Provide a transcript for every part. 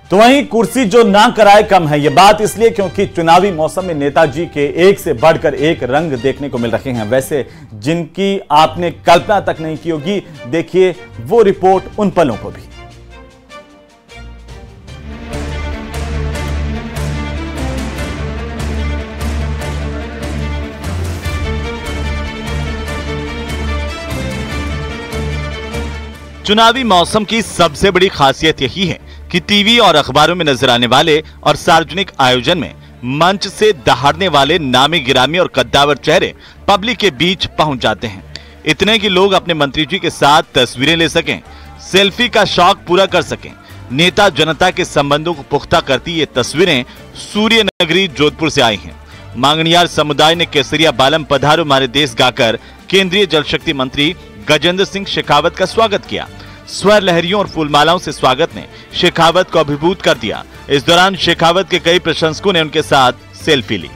तो वहीं कुर्सी जो ना कराए कम है, यह बात इसलिए क्योंकि चुनावी मौसम में नेताजी के एक से बढ़कर एक रंग देखने को मिल रहे हैं, वैसे जिनकी आपने कल्पना तक नहीं की होगी। देखिए वो रिपोर्ट उन पलों को भी। चुनावी मौसम की सबसे बड़ी खासियत यही है कि टीवी और अखबारों में नजर आने वाले और सार्वजनिक आयोजन में मंच से दहाड़ने वाले नामी गिरामी और कद्दावर चेहरे पब्लिक के बीच पहुंच जाते हैं। इतने कि लोग अपने मंत्री जी के साथ तस्वीरें ले सकें, सेल्फी का शौक पूरा कर सकें। नेता जनता के संबंधों को पुख्ता करती ये तस्वीरें सूर्य नगरी जोधपुर से आई हैं। मांगणियार समुदाय ने केसरिया बालम पधारो हमारे देश गाकर केंद्रीय जल शक्ति मंत्री गजेंद्र सिंह शेखावत का स्वागत किया। स्वर लहरियों और फूलमालाओं से स्वागत ने शेखावत को अभिभूत कर दिया। इस दौरान शेखावत के कई प्रशंसकों ने उनके साथ सेल्फी ली।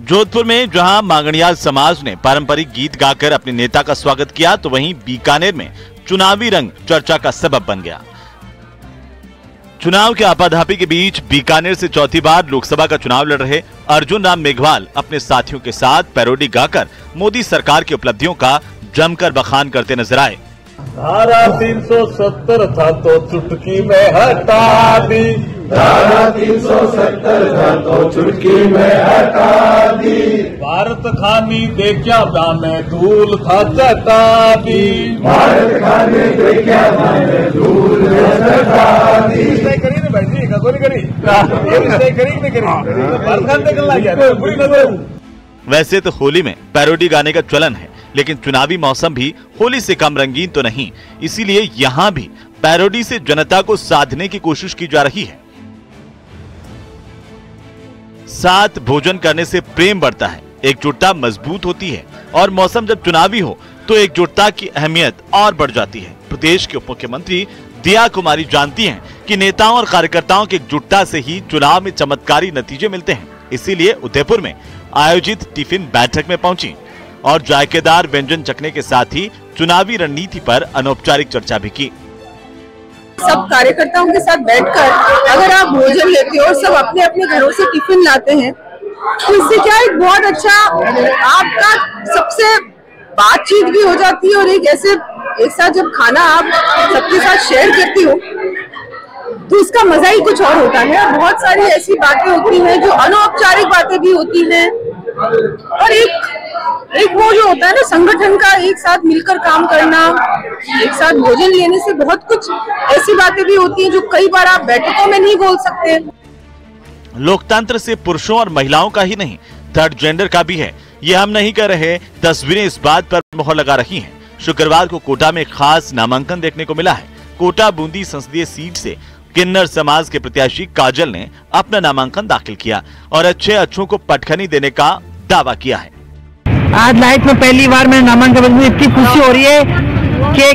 जोधपुर में जहां मांगणियार समाज ने पारंपरिक गीत गाकर अपने नेता का स्वागत किया, तो वहीं बीकानेर में चुनावी रंग चर्चा का सबब बन गया। चुनाव के आपाधापी के बीच बीकानेर से चौथी बार लोकसभा का चुनाव लड़ रहे अर्जुन राम मेघवाल अपने साथियों के साथ पैरोडी गाकर मोदी सरकार की उपलब्धियों का जमकर बखान करते नजर आए। धारा 370 था तो चुटकी में हटा दी, धारा 370 था तो चुटकी में हटा दी, भारत खानी देखा दाने धूल था चटा दी, भारत खानी देखा दाने धूल चटा दी। करी नहीं भाई, करी करी नहीं करी, भारत खान देखने लग गया। वैसे तो होली में पैरोडी गाने का चलन है, लेकिन चुनावी मौसम भी होली से कम रंगीन तो नहीं, इसीलिए यहां भी पैरोडी से जनता को साधने की कोशिश की जा रही है। साथ भोजन करने से प्रेम बढ़ता है, एकजुटता मजबूत होती है और मौसम जब चुनावी हो तो एकजुटता की अहमियत और बढ़ जाती है। प्रदेश के उप मुख्यमंत्री दिया कुमारी जानती हैं कि नेताओं और कार्यकर्ताओं की एकजुटता से ही चुनाव में चमत्कारी नतीजे मिलते हैं। इसीलिए उदयपुर में आयोजित टिफिन बैठक में पहुंची और जायकेदार व्यंजन चखने के साथ ही चुनावी रणनीति पर अनौपचारिक चर्चा भी की। सब कार्यकर्ताओं के साथ बैठकर अगर आप भोजन लेते हो और सब अपने अपने घरों से टिफिन लाते हैं, तो इससे क्या एक बहुत अच्छा आपका सबसे बातचीत भी हो जाती है और एक साथ जब खाना आप सबके साथ शेयर करती हो तो उसका मजा ही कुछ और होता है। बहुत सारी ऐसी बातें होती हैं जो अनौपचारिक बातें भी होती हैं और एक वो जो होता है ना संगठन का, एक साथ मिलकर काम करना, एक साथ भोजन लेने से बहुत कुछ ऐसी बातें भी होती हैं जो कई बार आप बैठकों में नहीं बोल सकते। लोकतंत्र से पुरुषों और महिलाओं का ही नहीं, थर्ड जेंडर का भी है। ये हम नहीं कर रहे, तस्वीरें इस बात पर मोहर लगा रही हैं। शुक्रवार को कोटा में खास नामांकन देखने को मिला है। कोटा बूंदी संसदीय सीट से किन्नर समाज के प्रत्याशी काजल ने अपना नामांकन दाखिल किया और अच्छों को पटखनी देने का दावा किया है। आज लाइफ में पहली बार मेरे नामांकन में इतनी खुशी हो रही है कि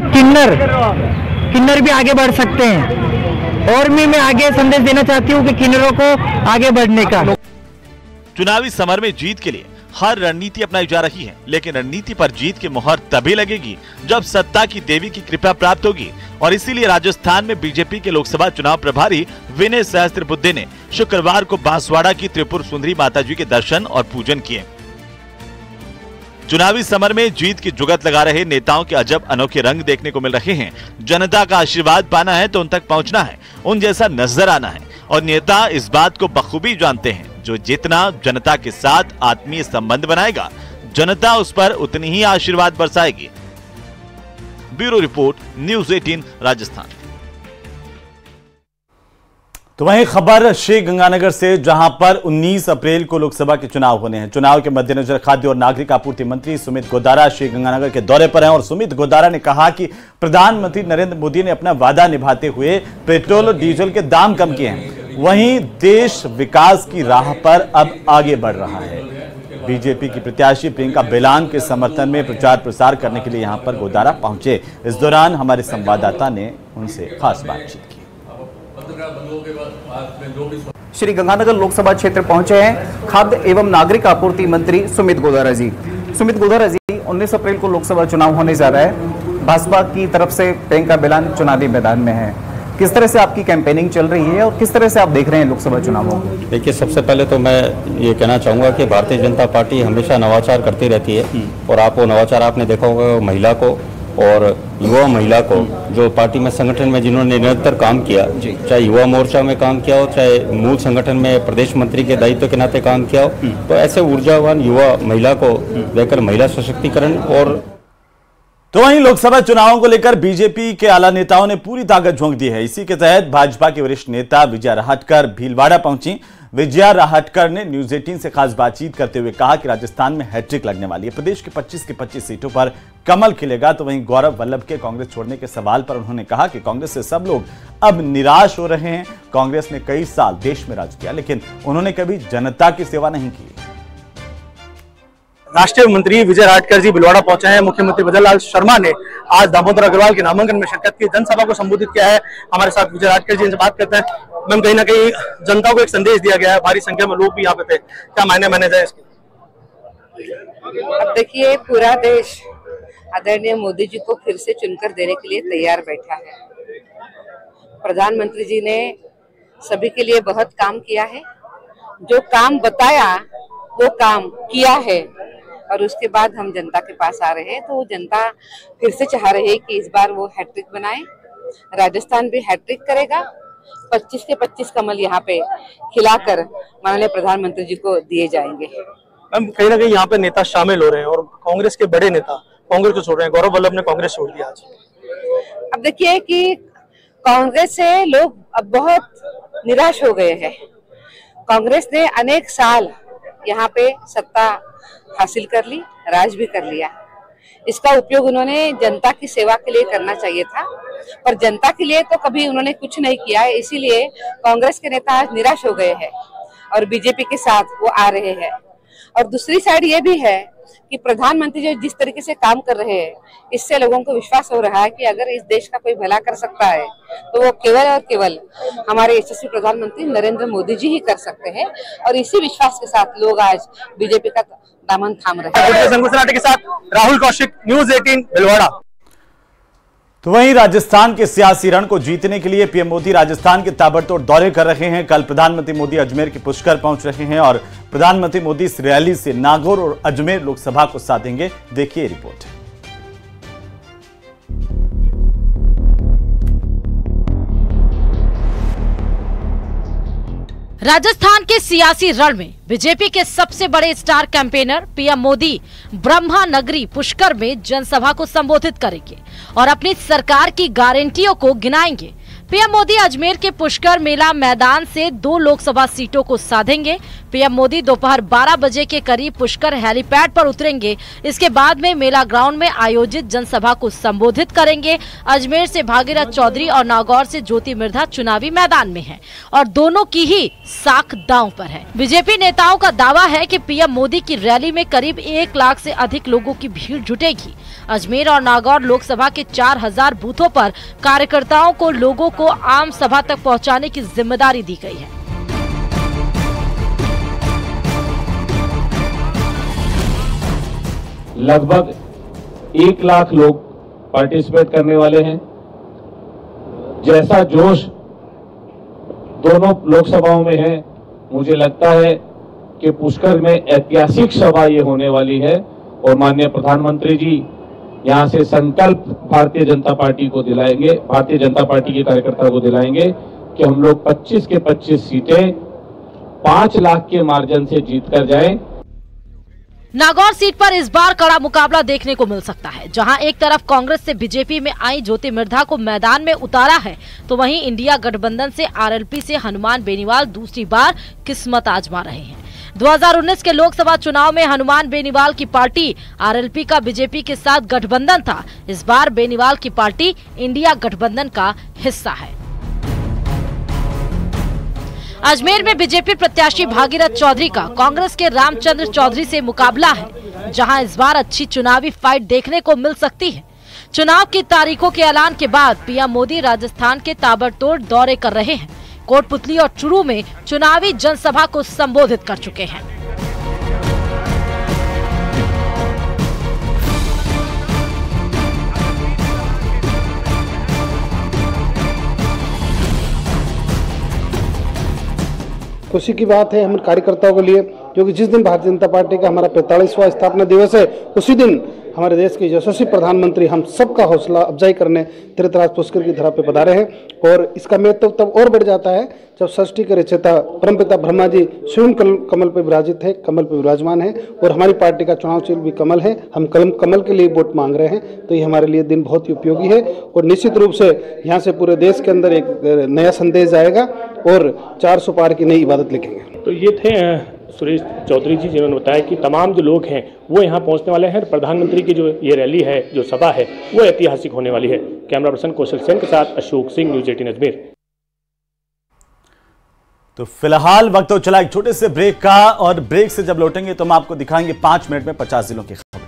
किन्नर भी आगे बढ़ सकते हैं और मैं आगे संदेश देना चाहती हूँ कि किन्नरों को आगे बढ़ने का। चुनावी समर में जीत के लिए हर रणनीति अपनाई जा रही है, लेकिन रणनीति पर जीत की मोहर तभी लगेगी जब सत्ता की देवी की कृपा प्राप्त होगी। और इसीलिए राजस्थान में बीजेपी के लोकसभा चुनाव प्रभारी विनय सहस्त्रबुद्धे ने शुक्रवार को बांसवाड़ा की त्रिपुर सुंदरी माता जी के दर्शन और पूजन किए। चुनावी समर में जीत की जुगत लगा रहे नेताओं के अजब अनोखे रंग देखने को मिल रहे हैं। जनता का आशीर्वाद पाना है तो उन तक पहुंचना है, उन जैसा नजर आना है और नेता इस बात को बखूबी जानते हैं। जो जितना जनता के साथ आत्मीय संबंध बनाएगा, जनता उस पर उतनी ही आशीर्वाद बरसाएगी। Bureau report, news 18 Rajasthan. तो वहीं खबर श्री गंगानगर से, जहां पर 19 अप्रैल को लोकसभा के चुनाव होने हैं। चुनाव के मद्देनजर खाद्य और नागरिक आपूर्ति मंत्री सुमित गोदारा श्री गंगानगर के दौरे पर हैं और सुमित गोदारा ने कहा कि प्रधानमंत्री नरेंद्र मोदी ने अपना वादा निभाते हुए पेट्रोल और डीजल के दाम कम किए हैं। वहीं देश विकास की राह पर अब आगे बढ़ रहा है। बीजेपी की प्रत्याशी प्रियंका बेलान के समर्थन में प्रचार प्रसार करने के लिए यहां पर गोदारा पहुंचे। इस दौरान हमारे संवाददाता ने उनसे खास बातचीत की। श्री गंगानगर लोकसभा क्षेत्र पहुंचे हैं खाद्य एवं नागरिक आपूर्ति मंत्री सुमित गोदारा जी। सुमित गोदारा जी, 19 अप्रैल को लोकसभा चुनाव होने जा रहा है। भाजपा की तरफ से प्रियंका बिलान चुनावी मैदान में है। किस तरह से आपकी कैंपेनिंग चल रही है और किस तरह से आप देख रहे हैं लोकसभा चुनावों को? देखिए, सबसे पहले तो मैं ये कहना चाहूँगा कि भारतीय जनता पार्टी हमेशा नवाचार करती रहती है और आप वो नवाचार आपने देखा होगा महिला को और युवा महिला को जो पार्टी में संगठन में जिन्होंने निरंतर काम किया, चाहे युवा मोर्चा में काम किया हो, चाहे मूल संगठन में प्रदेश मंत्री के दायित्व के नाते काम किया हो, तो ऐसे ऊर्जावान युवा महिला को लेकर महिला सशक्तिकरण और तो वहीं लोकसभा चुनावों को लेकर बीजेपी के आला नेताओं ने पूरी ताकत झोंक दी है। इसी के तहत भाजपा के वरिष्ठ नेता विजया राहटकर भीलवाड़ा पहुंची। विजया राहटकर ने न्यूज 18 से खास बातचीत करते हुए कहा कि राजस्थान में हैट्रिक लगने वाली है, प्रदेश के 25 की 25 सीटों पर कमल खिलेगा। तो वहीं गौरव वल्लभ के कांग्रेस छोड़ने के सवाल पर उन्होंने कहा कि कांग्रेस से सब लोग अब निराश हो रहे हैं। कांग्रेस ने कई साल देश में राज किया, लेकिन उन्होंने कभी जनता की सेवा नहीं की। राष्ट्रीय मंत्री विजय राहटकर जी भीलवाड़ा पहुंचे हैं। मुख्यमंत्री भजनलाल शर्मा ने आज दामोदर अग्रवाल के नामांकन में शिरकत की, जनसभा को संबोधित किया है। हमारे साथ विजय राहटकर जी, इनसे बात करते हैं। मैम, कहीं ना कहीं जनता को एक संदेश दिया गया है, भारी संख्या में लोग भी यहाँ पे थे, क्या मायने जाए इसके? अब देखिए, पूरा देश आदरणीय मोदी जी को फिर से चुनकर देने के लिए तैयार बैठा है। प्रधानमंत्री जी ने सभी के लिए बहुत काम किया है, जो काम बताया वो काम किया है और उसके बाद हम जनता के पास आ रहे हैं। तो जनता फिर से चाह रही है कि इस बार वो हैट्रिक बनाए, राजस्थान भी हैट्रिक करेगा। 25 के 25 कमल यहाँ पे खिलाकर माननीय प्रधानमंत्री जी को दिए जाएंगे। कहीं ना कहीं यहाँ पे नेता शामिल हो रहे हैं और कांग्रेस के बड़े नेता कांग्रेस को छोड़ रहे हैं। गौरव वल्लभ ने कांग्रेस छोड़ दिया आज। अब देखिए कि कांग्रेस से लोग अब बहुत निराश हो गए हैं। कांग्रेस ने अनेक साल यहाँ पे सत्ता हासिल कर ली, राज भी कर लिया। इसका उपयोग उन्होंने जनता की सेवा के लिए करना चाहिए था, पर जनता के लिए तो कभी उन्होंने कुछ नहीं किया है। इसीलिए कांग्रेस के नेता आज निराश हो गए हैं और बीजेपी के साथ वो आ रहे हैं। और दूसरी साइड ये भी है कि प्रधानमंत्री जो जिस तरीके से काम कर रहे हैं, इससे लोगों को विश्वास हो रहा है कि अगर इस देश का कोई भला कर सकता है तो वो केवल और केवल हमारे यशस्वी प्रधानमंत्री नरेंद्र मोदी जी ही कर सकते हैं। और इसी विश्वास के साथ लोग आज बीजेपी का दामन थाम रहे हैं। के साथ राहुल कौशिक, न्यूज 18 भीलवाड़ा। तो वहीं राजस्थान के सियासी रण को जीतने के लिए पीएम मोदी राजस्थान के ताबड़तोड़ दौरे कर रहे हैं। कल प्रधानमंत्री मोदी अजमेर के पुष्कर पहुंच रहे हैं और प्रधानमंत्री मोदी इस रैली से नागौर और अजमेर लोकसभा को साधेंगे। देखिए रिपोर्ट। राजस्थान के सियासी रण में बीजेपी के सबसे बड़े star campaigner PM Modi Brahma नगरी पुष्कर में जनसभा को संबोधित करेंगे और अपनी सरकार की गारंटियों को गिनाएंगे। पीएम मोदी अजमेर के पुष्कर मेला मैदान से 2 लोकसभा सीटों को साधेंगे। पीएम मोदी दोपहर 12 बजे के करीब पुष्कर हेलीपैड पर उतरेंगे। इसके बाद में मेला ग्राउंड में आयोजित जनसभा को संबोधित करेंगे। अजमेर से भागीरथ चौधरी और नागौर से ज्योति मिर्धा चुनावी मैदान में हैं और दोनों की ही साख दांव पर है। बीजेपी नेताओं का दावा है कि पीएम मोदी की रैली में करीब 1 लाख से अधिक लोगों की भीड़ जुटेगी। अजमेर और नागौर लोकसभा के 4000 बूथों पर कार्यकर्ताओं को लोगों को आम सभा तक पहुंचाने की जिम्मेदारी दी गई है। लगभग 1 लाख लोग पार्टिसिपेट करने वाले हैं। जैसा जोश दोनों लोकसभाओं में है, मुझे लगता है कि पुष्कर में ऐतिहासिक सभा ये होने वाली है और माननीय प्रधानमंत्री जी यहाँ से संकल्प भारतीय जनता पार्टी को दिलाएंगे, भारतीय जनता पार्टी के कार्यकर्ताओं को दिलाएंगे कि हम लोग 25 के 25 सीटें 5 लाख के मार्जिन से जीत कर जाएं। नागौर सीट पर इस बार कड़ा मुकाबला देखने को मिल सकता है, जहां एक तरफ कांग्रेस से बीजेपी में आई ज्योति मिर्धा को मैदान में उतारा है, तो वहीं इंडिया गठबंधन से आरएलपी से हनुमान बेनीवाल दूसरी बार किस्मत आजमा रहे हैं। 2019 के लोकसभा चुनाव में हनुमान बेनीवाल की पार्टी आरएलपी का बीजेपी के साथ गठबंधन था। इस बार बेनीवाल की पार्टी इंडिया गठबंधन का हिस्सा है। अजमेर में बीजेपी प्रत्याशी भागीरथ चौधरी का कांग्रेस के रामचंद्र चौधरी से मुकाबला है, जहां इस बार अच्छी चुनावी फाइट देखने को मिल सकती है। चुनाव की तारीखों के ऐलान के बाद पीएम मोदी राजस्थान के ताबड़तोड़ दौरे कर रहे हैं। कोटपुतली और चुरू में चुनावी जनसभा को संबोधित कर चुके हैं। खुशी की बात है हम कार्यकर्ताओं के लिए, क्योंकि जिस दिन भारतीय जनता पार्टी का हमारा 45वां स्थापना दिवस है, उसी दिन हमारे देश के यशस्वी प्रधानमंत्री हम सबका हौसला अफजाई करने तीर्थराज पुष्कर की धरा पे पधारे हैं। और इसका महत्व तब और बढ़ जाता है जब सृष्टि के रचयिता परमपिता ब्रह्मा जी स्वयं कमल पर विराजित है, कमल पर विराजमान है, और हमारी पार्टी का चुनाव चिन्ह भी कमल है। हम कमल के लिए वोट मांग रहे हैं, तो ये हमारे लिए दिन बहुत ही उपयोगी है। और निश्चित रूप से यहाँ से पूरे देश के अंदर एक नया संदेश जाएगा और 400 पार की नई इबादत लिखेंगे। तो ये थे सुरेश चौधरी जी, जिन्होंने बताया कि तमाम जो लोग हैं वो यहाँ पहुँचने वाले हैं। प्रधानमंत्री की जो ये रैली है, जो सभा है, वो ऐतिहासिक होने वाली है। कैमरा पर्सन कौशल सेन के साथ अशोक सिंह, न्यूज़ 18 अजमेर। तो फिलहाल वक्त तो चला एक छोटे से ब्रेक का, और ब्रेक से जब लौटेंगे तो हम आपको दिखाएंगे 5 मिनट में 50 जिलों की खबर।